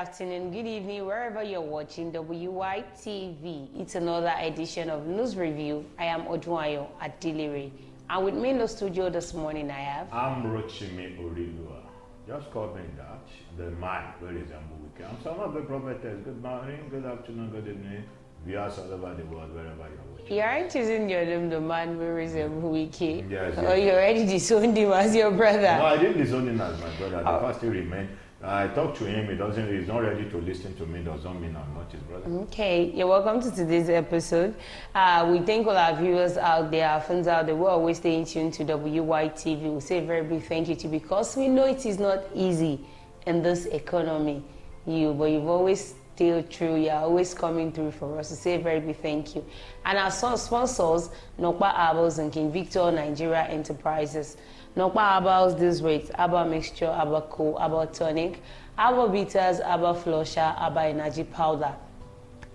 afternoon, good evening, wherever you're watching WYTV. It's another edition of News Review. I am Ojuayo Adilere. And with me in the studio this morning, I have... I'm Rochimi Orilua. Just call me that. The man, very example, we can. Some of the prophetess. Good morning, good afternoon, good evening. Viewers all over the world, wherever you're watching. You aren't choosing your name, the man who resemble Wiki. Yes, Or you already disowned him as your brother. No, I didn't disown him as my brother. The first thing remained. I talked to him, he's not ready to listen to me, doesn't mean I'm not his brother. Okay, you're welcome to today's episode. We thank all our viewers out there, our fans out there, we're always staying tuned to WYTV. We'll say a very big thank you to you because we know it is not easy in this economy, but you've always still true, you're always coming through for us. To say a very big thank you. And our sponsors, Nokpa Herbals and King Victor Nigeria Enterprises. Nokpa Herbals deals with herbal mixture, herbal cool, herbal tonic, herbal bitters, herbal flusher, herbal energy powder.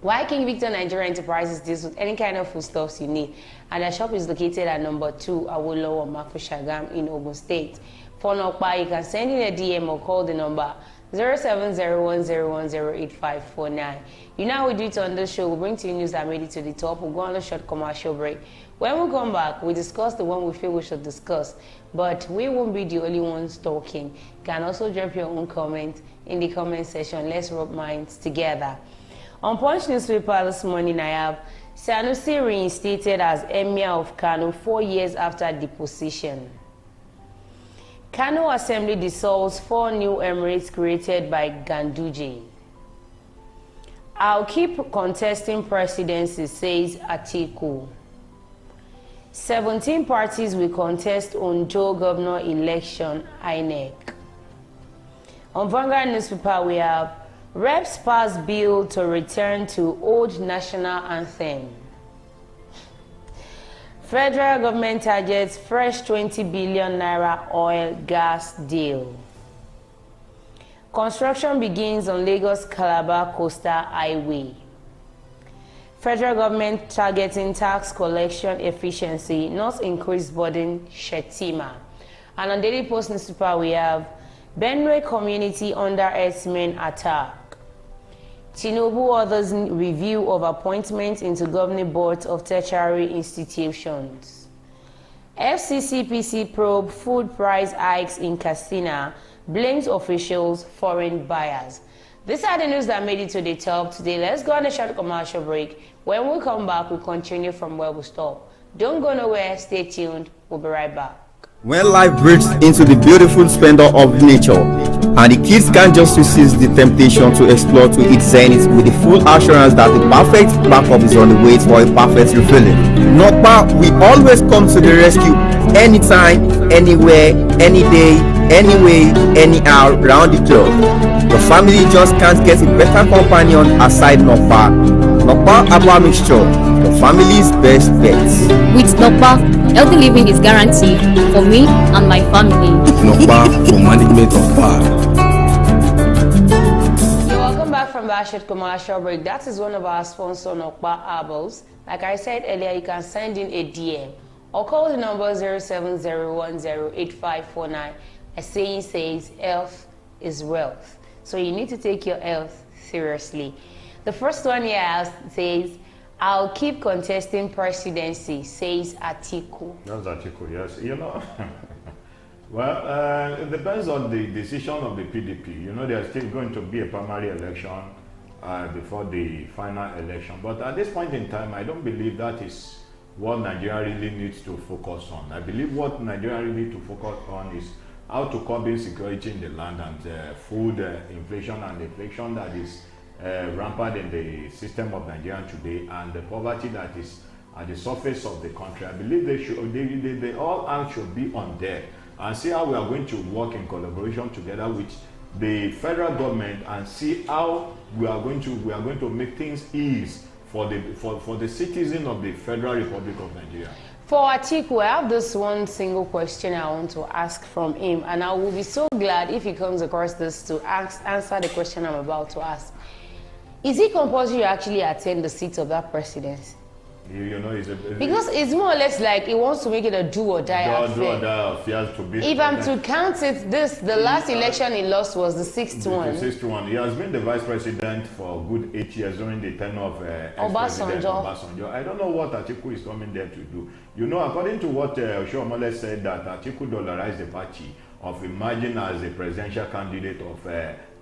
Why King Victor Nigeria Enterprises deals with any kind of foodstuffs you need. And their shop is located at number 2 Awolowo Makushagam in Ogun State. For Nokpa, you can send in a DM or call the number 0701010859. You know how we do it on this show. We'll bring to you news that made it to the top. We'll go on a short commercial break. When we come back, we discuss the one we feel we should discuss. But we won't be the only ones talking. You can also drop your own comment in the comment section. Let's rub minds together. On Punch newspaper this morning, I have Sanusi reinstated as Emir of Kano 4 years after deposition. Kano Assembly dissolves 4 new emirates created by Ganduje. I'll keep contesting presidency, says Atiku. 17 parties will contest on Joe governor election, INEC. On Vanguard newspaper, we have Reps pass bill to return to old national anthem. Federal government targets fresh 20 billion naira oil gas deal. Construction begins on Lagos-Calabar Coastal Highway. Federal government targeting tax collection efficiency, not increased burden, Shetima. And on Daily Post newspaper, we have Benue community under herdsmen attack. Tinubu orders review of appointments into governing boards of tertiary institutions. FCCPC probe food price hikes in Katsina, blames officials, foreign buyers. These are the news that made it to the top today. Let's go on a short commercial break. When we come back, we'll continue from where we stop. Don't go nowhere, stay tuned, we'll be right back. When life breaks into the beautiful splendor of nature, and the kids can't just resist the temptation to explore to its zenith with the full assurance that the perfect backup is on the way for a perfect refilling. Nokpa, we always come to the rescue anytime, anywhere, any day, anyway, anyhow, round the clock. The family just can't get a better companion aside Nokpa. Nokpa Herbal Mixture, the family's best bet. With Nokpa, healthy living is guaranteed for me and my family. Nokpa for management of power. You're welcome back from that short commercial break. That is one of our sponsors, Nokpa Herbals. Like I said earlier, you can send in a DM or call the number 0701085949. A saying says, health is wealth. So you need to take your health seriously. The first one here says, I'll keep contesting presidency, says Atiku. That's Atiku, yes. You know, well, it depends on the decision of the PDP. You know, there's still going to be a primary election before the final election. But at this point in time, I don't believe that is what Nigeria really needs to focus on. I believe what Nigeria really needs to focus on is how to curb insecurity in the land and food inflation and inflation that is rampant in the system of Nigeria today, and the poverty that is at the surface of the country. I believe they all hands should be on deck and see how we are going to work in collaboration together with the federal government and see how we are going to make things easy for the citizen of the Federal Republic of Nigeria. For Atiku, I have this one single question I want to ask from him, and I will be so glad if he comes across this to answer the question I'm about to ask. Is it compulsory you actually attend the seat of that presidency? You know, because it's more or less like he wants to make it a do or die affair. To be if I'm to count it, the last election he lost was the sixth one. The sixth one. He has been the vice president for a good 8 years during the tenure of ex-president Obasanjo. I don't know what Atiku is coming there to do. You know, according to what Oshiomhole said, that Atiku dollarized the party of emerging as a presidential candidate of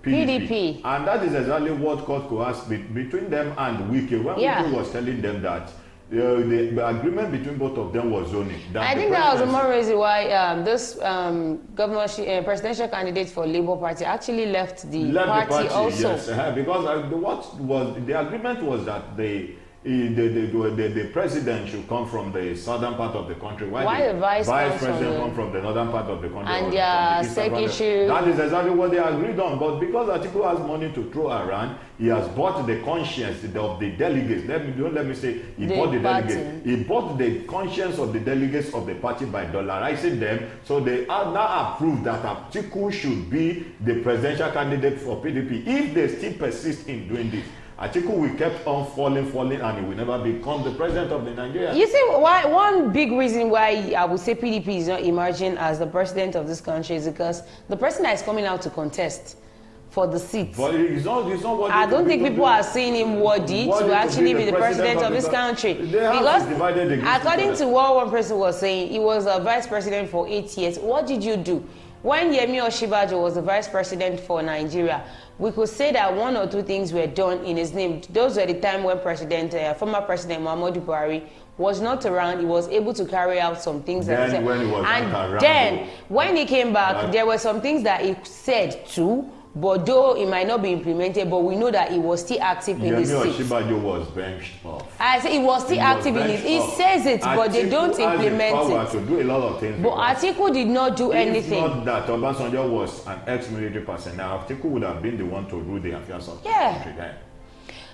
PDP. And that is exactly what court coerced between them and Wike. When Wike was telling them that the agreement between both of them was zoning. I think that was the more reason why this presidential candidate for Labour Party actually left the party also. Yes, because what was the agreement was that the president should come from the southern part of the country, while the vice president come from the northern part of the country. And secretary. That is exactly what they agreed on. But because Atiku has money to throw around, he has bought the conscience of the delegates. Let me say he bought the delegates. He bought the conscience of the delegates of the party by dollarizing them. So they are now approved that Atiku should be the presidential candidate for PDP. If they still persist in doing this, Atiku will keep on falling, and he will never become the president of the Nigeria. You see, one big reason why I would say PDP is not emerging as the president of this country is because the person that is coming out to contest for the seat. But it's not worthy. I don't think people are seeing him worthy to actually be the president of this country. Because according to what one person was saying, he was a vice president for 8 years. What did you do? When Yemi Osinbajo was the vice president for Nigeria, we could say that one or two things were done in his name. Those were the time when former President Muhammadu Buhari was not around. He was able to carry out some things. When he came back, there were some things that he said too, but though it might not be implemented, but we know that he was still active in his seat. Osinbajo was benched off. I say he was still active in it. He says it, but they don't implement it. To do a lot of things. But Atiku did not do anything. If not that Obasanjo was an ex-military person, now Atiku would have been the one to rule the affairs of the country.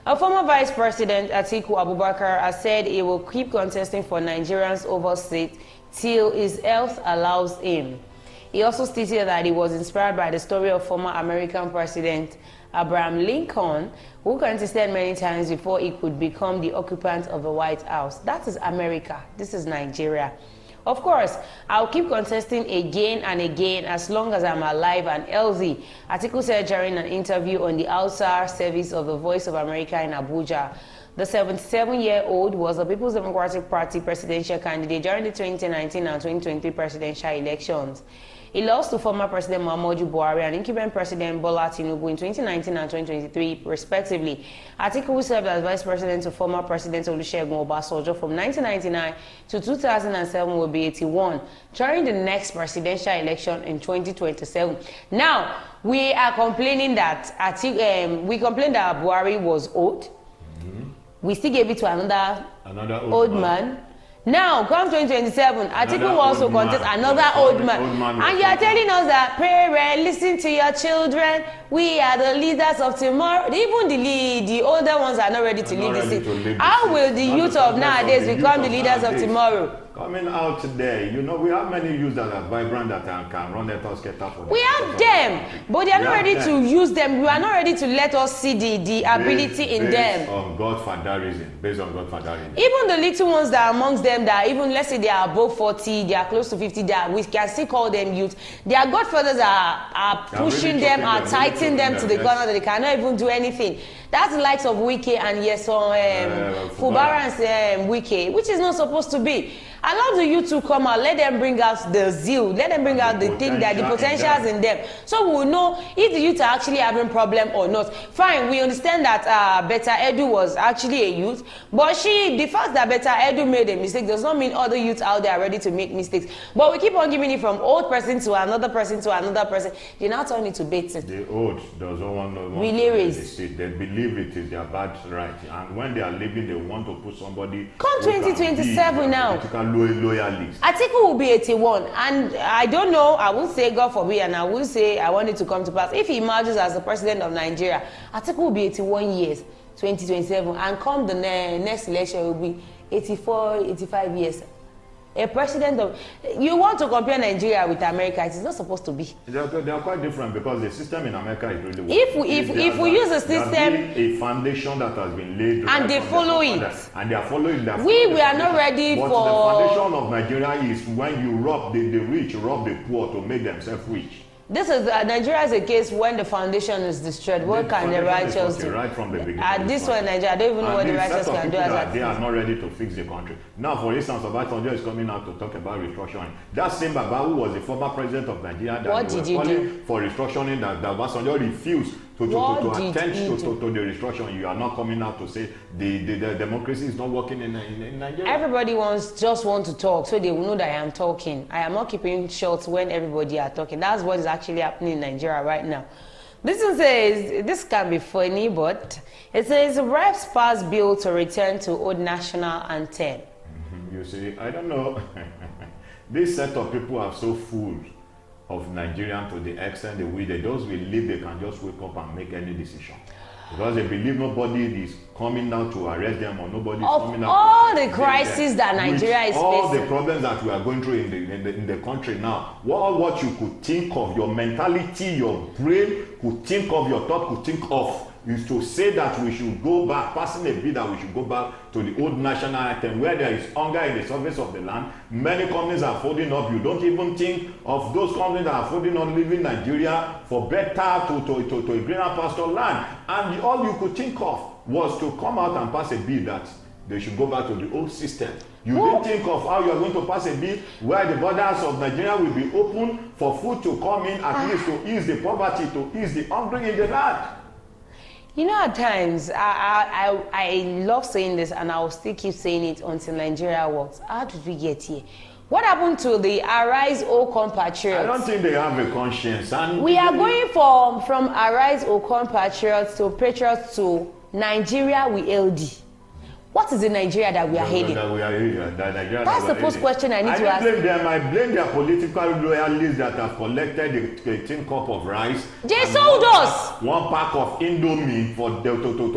A former vice president, Atiku Abubakar, has said he will keep contesting for Nigerians' overseas till his health allows him. He also stated that he was inspired by the story of former American President Abraham Lincoln, who contested many times before he could become the occupant of the White House. That is America. This is Nigeria. Of course, I'll keep contesting again and again as long as I'm alive and healthy, Atiku said during an interview on the Hausa service of the Voice of America in Abuja. The 77-year-old was the People's Democratic Party presidential candidate during the 2019 and 2023 presidential elections. He lost to former President Muhammadu Buhari and incumbent President Bola Tinubu in 2019 and 2023, respectively. Atiku served as vice president to former President Olusegun Obasanjo from 1999 to 2007, will be 81 during the next presidential election in 2027. Now, we are complaining that Buhari was old. We still gave it to another old man. Now, come 2027, Atiku will also contest another old man. And you are telling us that, parents, listen to your children. We are the leaders of tomorrow. Even the older ones are not ready to lead the seat. How will the youth of nowadays become the leaders of tomorrow? Coming out today, you know, we have many youths that are vibrant that can run let us get up for We have them, but they are not ready to use them. We are not ready to let us see the ability in them. Based on Godfatherism. Even the little ones that are amongst them that even, let's say they are above 40, they are close to 50, we can still call them youth. Their godfathers are pushing them, are tightening them to the corner that they cannot even do anything. That's the likes of Wike and Fubara and Wike, which is not supposed to be. Allow the youth to come out, let them bring out the zeal, let them bring out the thing that the potentials in them. So we will know if the youth are actually having problem or not. Fine, we understand that Beta Edu was actually a youth, but the fact that Beta Edu made a mistake does not mean other youths out there are ready to make mistakes. But we keep on giving it from old person to another person to another person. They now turn it to baiting. The old doesn't want to they believe it is their bad right, and when they are leaving, they want to put somebody. Come 2027 now. Loyalist. Atiku will be 81, and I don't know, I will say God forbid, and I will say I want it to come to pass. If he emerges as the president of Nigeria, Atiku will be 81 years, 2027, and come the next election, will be 84, 85 years. A president of, you want to compare Nigeria with America? It's not supposed to be. They are quite different because the system in America is really If we use a system, a foundation that has been laid, and they follow it, and they are following that. We are not ready but for. The foundation of Nigeria is when you rob the rich, rob the poor to make themselves rich. This is Nigeria is a case when the foundation is destroyed. What can the righteous do? Right from the beginning. At this point, Nigeria, I don't even know what the righteous can do. They are not ready to fix the country. Now, for instance, Obasanjo is coming out to talk about restructuring. That same Baba who was the former president of Nigeria, that what did you do for restructuring? That Obasanjo refused to attend to the restructuring. You are not coming out to say the democracy is not working in Nigeria. Everybody just want to talk, so they will know that I am talking. I am not keeping short when everybody are talking. That's what is actually happening in Nigeria right now. This one says, this can be funny, but it says reps pass bill to return to old national anthem. You see, I don't know. This set of people are so full of Nigerian to the extent that they just believe they can just wake up and make any decision. Because they believe nobody is coming down to arrest them or nobody is coming out. All the crises that Nigeria is facing. All the problems that we are going through in the country now. What you could think of, your mentality, your brain could think of, your thought could think of, is to say that we should go back, passing a bill that we should go back to the old national anthem where there is hunger in the surface of the land. Many companies are folding up. You don't even think of those companies that are folding up, leaving Nigeria for better to a greener pasture land. And all you could think of was to come out and pass a bill that they should go back to the old system. You didn't think of how you are going to pass a bill where the borders of Nigeria will be open for food to come in, at least to ease the poverty, to ease the hungry in the land. You know, at times, I love saying this, and I will still keep saying it until Nigeria works. How did we get here? What happened to the Arise, O Compatriots? I don't think they have a conscience. And we are going from Arise, O Compatriots to Patriots to Nigeria we LD. What is the Nigeria that we are heading? That's the first question I need to ask. I blame their political loyalists that have collected a tin cup of rice. They sold us 1 pack of Indomie for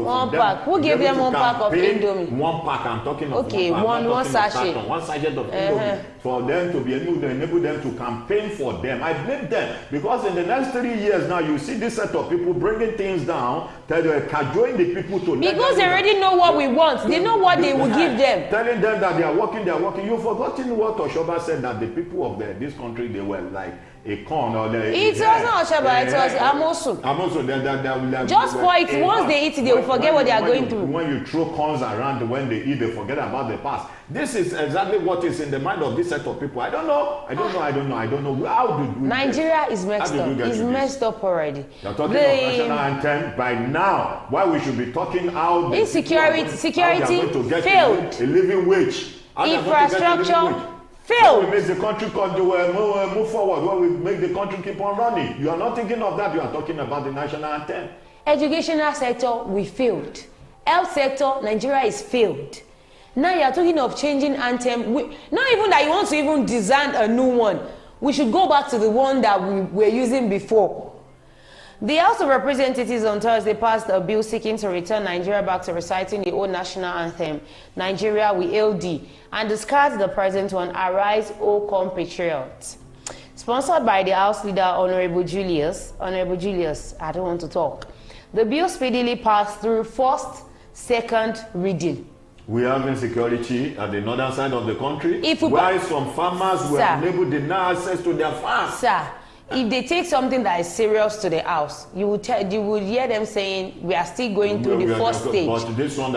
one pack. Who gave them 1 pack of Indomie? 1 pack. I'm talking of okay, one sachet. 1 sachet of Indomie for them to be able to enable them to campaign for them. I blame them because in the next 3 years now you see this set of people bringing things down, cajoling the people to. Because they already know what we want. They know what they will give them. Telling them that they are working. You've forgotten what Oshoba said, that the people of this country, they were like a corn or it was not Oshoba, it was Amosu. Amosu, just for it, once they eat it, they will forget what they are going through. When you throw corns around when they eat, they forget about the past. This is exactly what is in the mind of this set of people. I don't know. How did we Nigeria is messed up. It's messed up already. You're talking about national anthem by now. Why we should be talking how insecurity failed. A living wage. Infrastructure failed. We make the country move forward. When we make the country keep on running. You are not thinking of that. You are talking about the national anthem. Educational sector, we failed. Health sector, Nigeria is failed. Now you are talking of changing anthem. Not even that you want to even design a new one. We should go back to the one that we were using before. The House of Representatives on Thursday passed a bill seeking to return Nigeria back to reciting the old national anthem, Nigeria we LD, and discard the present one, Arise, O Compatriots. Sponsored by the House Leader, Honorable Julius, I don't want to talk. The bill speedily passed through first, second reading. We have insecurity at the northern side of the country. Why some farmers were unable to deny access to their farms? Sir, if they take something that is serious to the house, you would hear them saying we are still going through the first stage.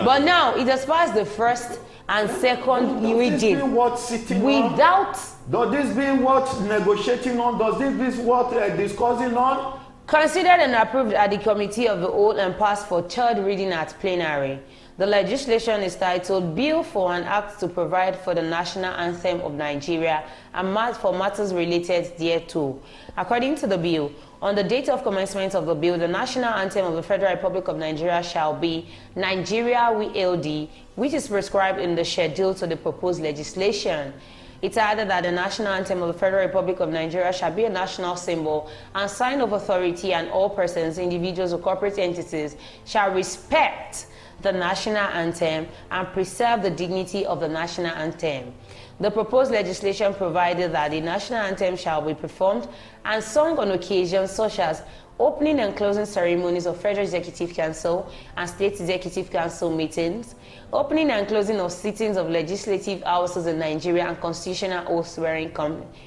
But now it has passed the first and second reading. Without. Does this mean what negotiating on? Does this mean what discussing on? Considered and approved at the Committee of the Whole and passed for third reading at plenary. The legislation is titled Bill for an Act to Provide for the National Anthem of Nigeria and for matters related thereto. According to the bill, on the date of commencement of the bill, the national anthem of the Federal Republic of Nigeria shall be Nigeria we LD, which is prescribed in the schedule to the proposed legislation. It added that the national anthem of the Federal Republic of Nigeria shall be a national symbol and sign of authority, and all persons, individuals, or corporate entities shall respect the national anthem and preserve the dignity of the national anthem. The proposed legislation provided that the national anthem shall be performed and sung on occasions such as opening and closing ceremonies of Federal Executive Council and State Executive Council meetings, opening and closing of sittings of legislative houses in Nigeria, and constitutional oath swearing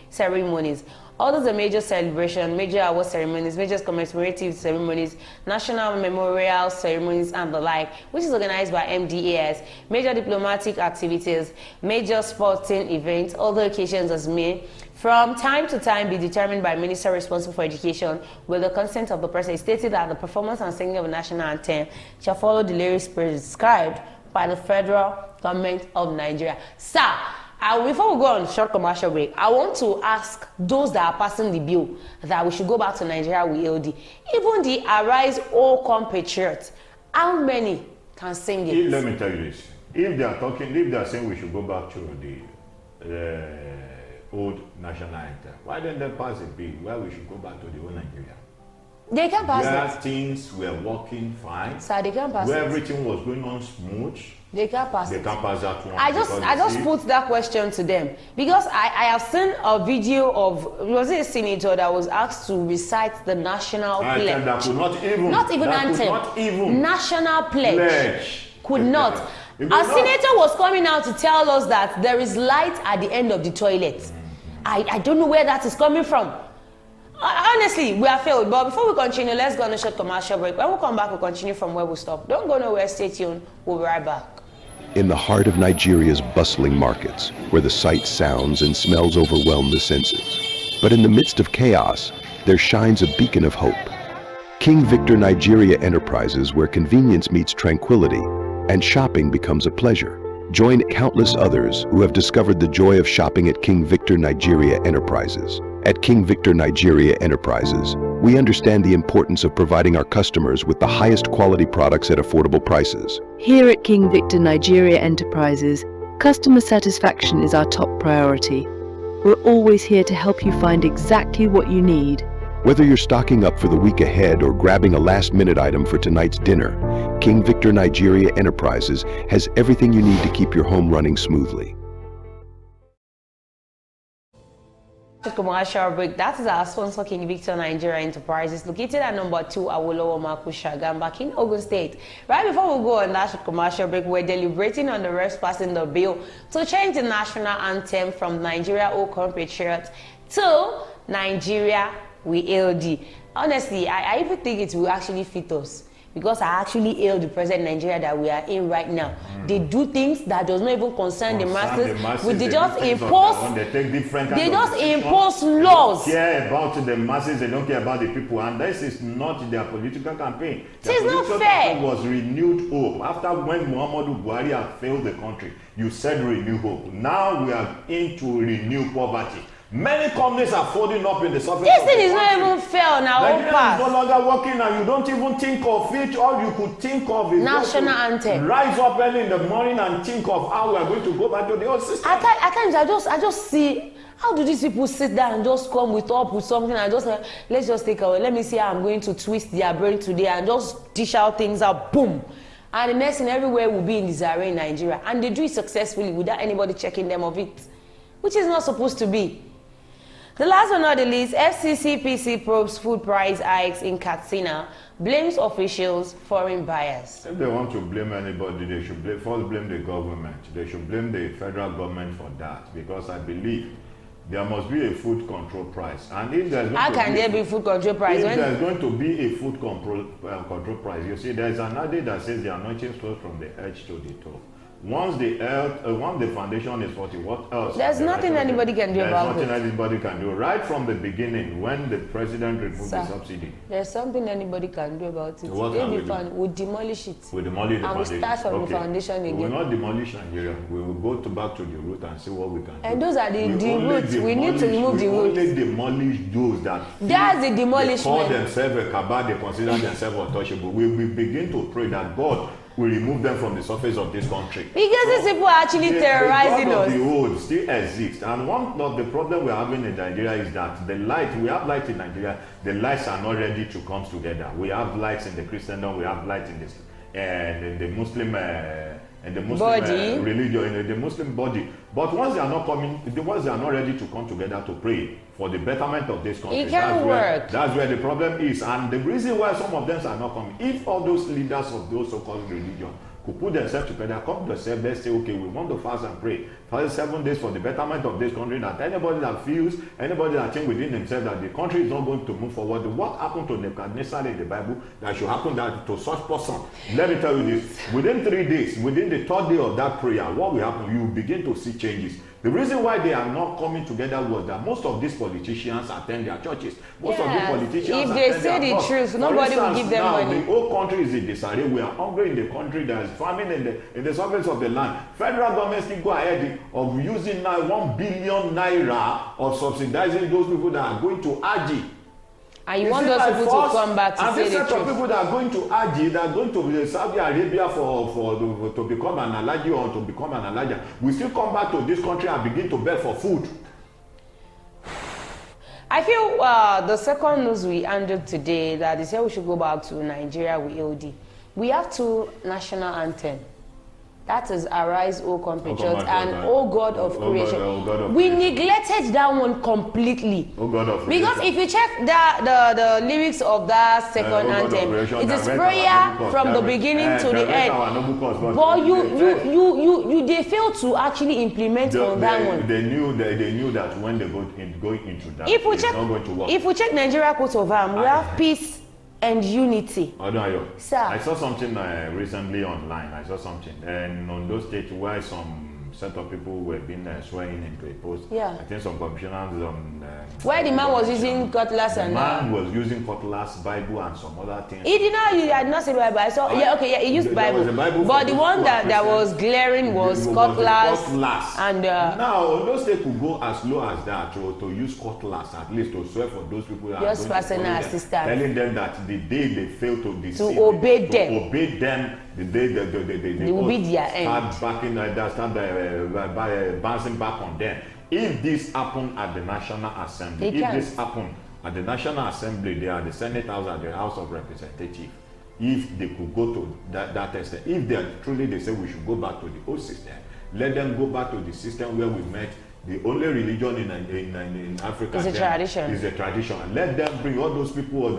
ceremonies. All of the major celebrations, major award ceremonies, major commemorative ceremonies, national memorial ceremonies, and the like, which is organized by MDAS, major diplomatic activities, major sporting events, other occasions as may, from time to time, be determined by minister responsible for education with the consent of the president. It stated that the performance and singing of the national anthem shall follow the lyrics prescribed by the federal government of Nigeria. Sir, before we go on short commercial break, I want to ask those that are passing the bill that we should go back to Nigeria with AOD. Even the Arise All Compatriots, how many can sing it? Let me tell you this. If they are saying we should go back to the old national anthem, why don't they pass a bill where we should go back to the old Nigeria? They can't pass where it. Things were working fine. Sir, they can't pass where it. everything was going on smooth. They can't pass it. They can't pass that one. I just put that question to them because I have seen a video of, was it a senator that was asked to recite the national pledge? That could not even anthem. Not even national pledge. Could not. A senator was coming out to tell us that there is light at the end of the toilet. I don't know where that is coming from. Honestly, we are failed. But before we continue, let's go on a short commercial break. When we come back, we'll continue from where we stopped. Don't go nowhere. Stay tuned. We'll be right back. In the heart of Nigeria's bustling markets, where the sights, sounds, and smells overwhelm the senses. But in the midst of chaos, there shines a beacon of hope. King Victor Nigeria Enterprises, where convenience meets tranquility and shopping becomes a pleasure. Join countless others who have discovered the joy of shopping at King Victor Nigeria Enterprises. At King Victor Nigeria Enterprises, we understand the importance of providing our customers with the highest quality products at affordable prices. Here at King Victor Nigeria Enterprises, customer satisfaction is our top priority. We're always here to help you find exactly what you need. Whether you're stocking up for the week ahead or grabbing a last-minute item for tonight's dinner, King Victor Nigeria Enterprises has everything you need to keep your home running smoothly. Commercial break. That is our sponsor, King Victor Nigeria Enterprises, located at number 2 Awolowo Maku Shagamba, King Ogun State. Right before we go on that commercial break, we're deliberating on the reps passing the bill to change the national anthem from Nigeria All Compatriots to Nigeria with AOD. Honestly, I even think it will actually fit us, because I actually hail the present Nigeria that we are in right now. They do things that does not even concern the masses. They just impose. They just impose laws. They don't care about the masses. They don't care about the people, and this is not their political campaign. It is not fair. It was renewed hope after when Muhammadu Buhari had failed the country. You said renew hope. Now we are into renew poverty. Many companies are folding up in the surface. This thing is not even fair now. Nigeria is no longer working, and you don't even think of it. All you could think of is national anthem. Rise up early in the morning and think of how we are going to go back to the old system. At times I just see, how do these people sit down and just come with something and just let's just take away. Let me see how I'm going to twist their brain today and just dish out things out. Boom. And the next thing, everywhere will be in disarray in Nigeria, and they do it successfully without anybody checking them of it, which is not supposed to be. The last but not the least, FCCPC probes food price hikes in Katsina, blames officials, foreign buyers. If they want to blame anybody, they should first blame the government. They should blame the federal government for that, because I believe there must be a food control price. And if there's how can there be food control price? If there's going to be a food control price, you see, there's an adage that says the anointing flows from the edge to the toe. Once the foundation is 40, what else? There's nothing anybody can do about it. There's nothing anybody can do. Right from the beginning, when the president removed the subsidy. There's something anybody can do about it. What can we do? We'll demolish it. We'll demolish the foundation. And we'll start from the foundation again. We will not demolish Nigeria. We will go back to the root and see what we can do. And those are the roots. We need to remove the roots. We only demolish those that that's the demolishment. They call themselves a cabal, they consider themselves untouchable. We begin to pray that God we remove them from the surface of this country. Because these people are actually terrorizing us. The old still exists, and one of the problems we're having in Nigeria is that the light, we have light in Nigeria, the lights are not ready to come together. We have lights in the Christendom, we have light in this, in the Muslim religion, in the Muslim body. But once they are not coming, once they are not ready to come together to pray for the betterment of this country, it can't work. That's where the problem is, and the reason why some of them are not coming. If all those leaders of those so-called religion could put themselves together, come to themselves, let's say, okay, we want to fast and pray for 7 days for the betterment of this country, that anybody that feels, anybody that thinks within themselves that the country is not going to move forward, what happened to Nebuchadnezzar in the Bible that should happen that to such person? Let me tell you this, within 3 days, within the 3rd day of that prayer, what will happen? You will begin to see changes. The reason why they are not coming together was that most of these politicians attend their churches. Most of the politicians if they say the truth, nobody will give them money. The whole country is in disarray. We are hungry in the country. There is famine in the surface of the land. Federal government still go ahead of using now 1 billion naira of subsidizing those people that are going to Aji. And you want those people to come back to say the truth. And this set of people that are going to Aji, that are going to Saudi Arabia to become an Alhaji or to become an Alhaja, we still come back to this country and begin to beg for food. I feel the second news we handled today that they said we should go back to Nigeria with LD. We have 2 national anthems. That is Arise, O Compatriots, and O God of Creation. We neglected that one completely. O God of Creation. Because if you check the lyrics of that second anthem, it is prayer from the beginning to the end. But they failed to actually implement on that one. They knew that when they go into that, it's not going to work. If we check Nigeria coat of arms, we have peace and unity. Sir, I saw something recently online. I saw something, and on those states where some set of people were being swearing into a post. Yeah. I think some commissioners where the man was using cutlass and the man was using cutlass, Bible, and some other things. He did not. He had not said Bible. I saw. He used Bible. But the one that was glaring was cutlass. And now on those states could go as low as that to use cutlass, at least to swear for those people that just personal assistance, telling them that the day they fail to deceive, obey them, the day they will be their end. Start bouncing back on them. If this happened at the National Assembly, this happened at the National Assembly, they are the Senate House and the House of Representatives. If they could go to that extent, if they say we should go back to the old system, let them go back to the system where we met. The only religion in Africa is a tradition. Is a tradition. Let them bring all those people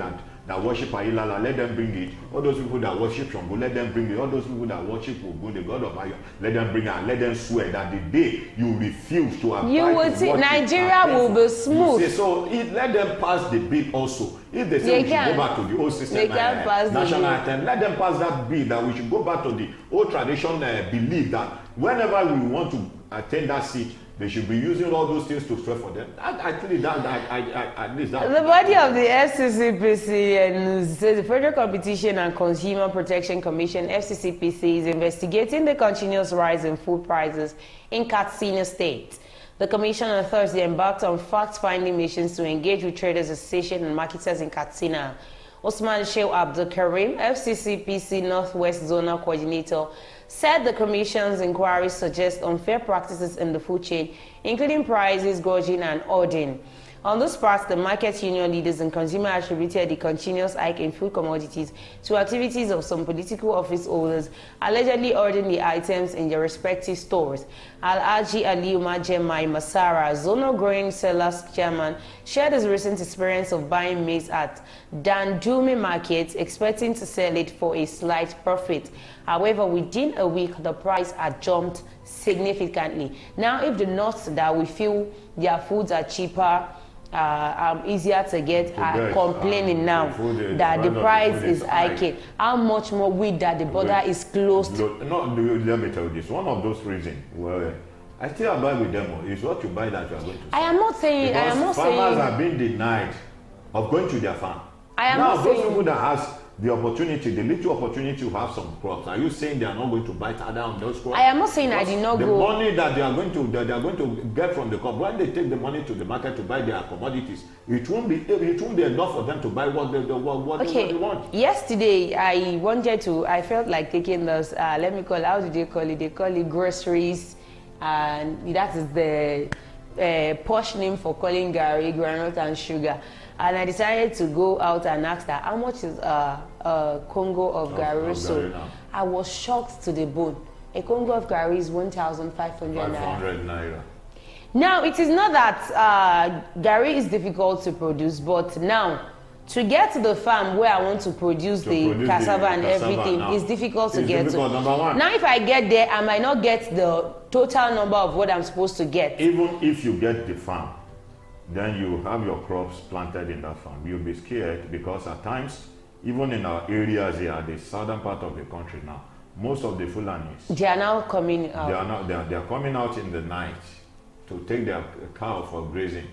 that worship Ayilala, let them bring it. All those people that worship Shango, let them bring it. All those people that worship Ogun, the god of Ayo, let them bring it and let them swear that the day you refuse to abide, you will see Nigeria will be smooth. So let them pass the bill also. If they say we should go back to the old system, national anthem, let them pass that bill that we should go back to the old tradition belief that whenever we want to attain that seat, they should be using all those things to swear for them. At least that. The body of the FCCPC and says the Federal Competition and Consumer Protection Commission (FCCPC) is investigating the continuous rise in food prices in Katsina State. The commission on Thursday embarked on fact-finding missions to engage with traders association and marketers in Katsina. Osman Sheikh Abdul Karim, FCCPC Northwest Zonal Coordinator, said the Commission's inquiries suggest unfair practices in the food chain, including prices, gouging, and hoarding. On this part, the market union leaders and consumers attributed the continuous hike in food commodities to activities of some political office holders allegedly hoarding the items in their respective stores. Al-Aji Aliyu Majemai Masara, Zonal Growing Sellers Chairman, shared his recent experience of buying maize at Dandumi Market, expecting to sell it for a slight profit. However, within a week, the price had jumped significantly. Now, if the nuts that we feel their foods are cheaper, easier to get, are complaining now that the price is hiking. How much more with that the border is closed? No, let me tell you this. One of those reasons, well, I still buy with them. Is what you buy that you are going to sell. I am not saying. Because farmers are being denied of going to their farm. I am not saying. Those people that has the opportunity, the little opportunity to have some crops, are you saying they are not going to bite harder on those crops? I am not saying I did not the go. The money that they are going to get from the crop, when they take the money to the market to buy their commodities, it won't be enough for them to buy what they want. Yesterday, I felt like taking those, let me call it, how do they call it? They call it groceries, and that is the posh name for calling gari, granite and sugar. And I decided to go out and ask her, how much is a Congo of gari? So I was shocked to the bone. A Congo of gari is 1,500 naira. Now, it is not that gari is difficult to produce, but now, to get to the farm where I want to produce the cassava and everything is difficult to get to. Number one. Now, if I get there, I might not get the total number of what I'm supposed to get. Even if you get the farm, then you have your crops planted in that farm. You'll be scared because at times, even in our areas here, the southern part of the country now, most of the Fulanis, they are now coming out. They are coming out in the night to take their cow for grazing.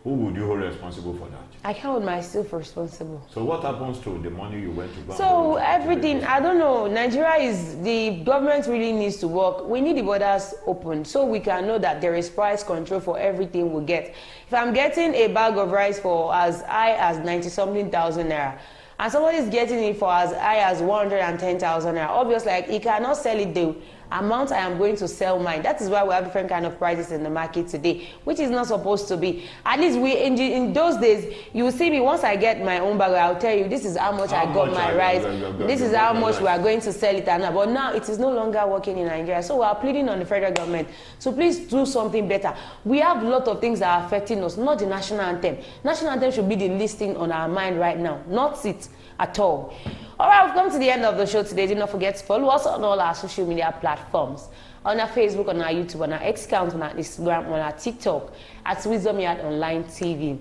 Who would you hold responsible for that? I can't hold myself responsible. So what happens to the money you went to buy? So everything, I don't know, the government really needs to work. We need the borders open so we can know that there is price control for everything we get. If I'm getting a bag of rice for as high as 90-something thousand naira, and somebody is getting it for as high as 110,000 naira, obviously he cannot sell it the amount I am going to sell mine. That is why we have different kind of prices in the market today, which is not supposed to be. At least in those days, you will see me once I get my own bag, I'll tell you this is how much I got my rice. This is how much we are going to sell it. But now it is no longer working in Nigeria. So we are pleading on the federal government. So please do something better. We have a lot of things that are affecting us, not the national anthem. National anthem should be the least thing on our mind right now, not it at all. All right, we've come to the end of the show today. Do not forget to follow us on all our social media platforms. On our Facebook, on our YouTube, on our X account, on our Instagram, on our TikTok, at Wisdom Yard Online TV.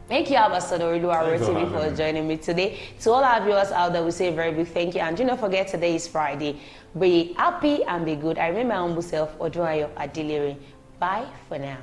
Thank you, Ambassador TV, for joining me today. To all our viewers out there, we say a very big thank you. And do not forget, today is Friday. Be happy and be good. I remain my humble self, Odunayo Adilere. Bye for now.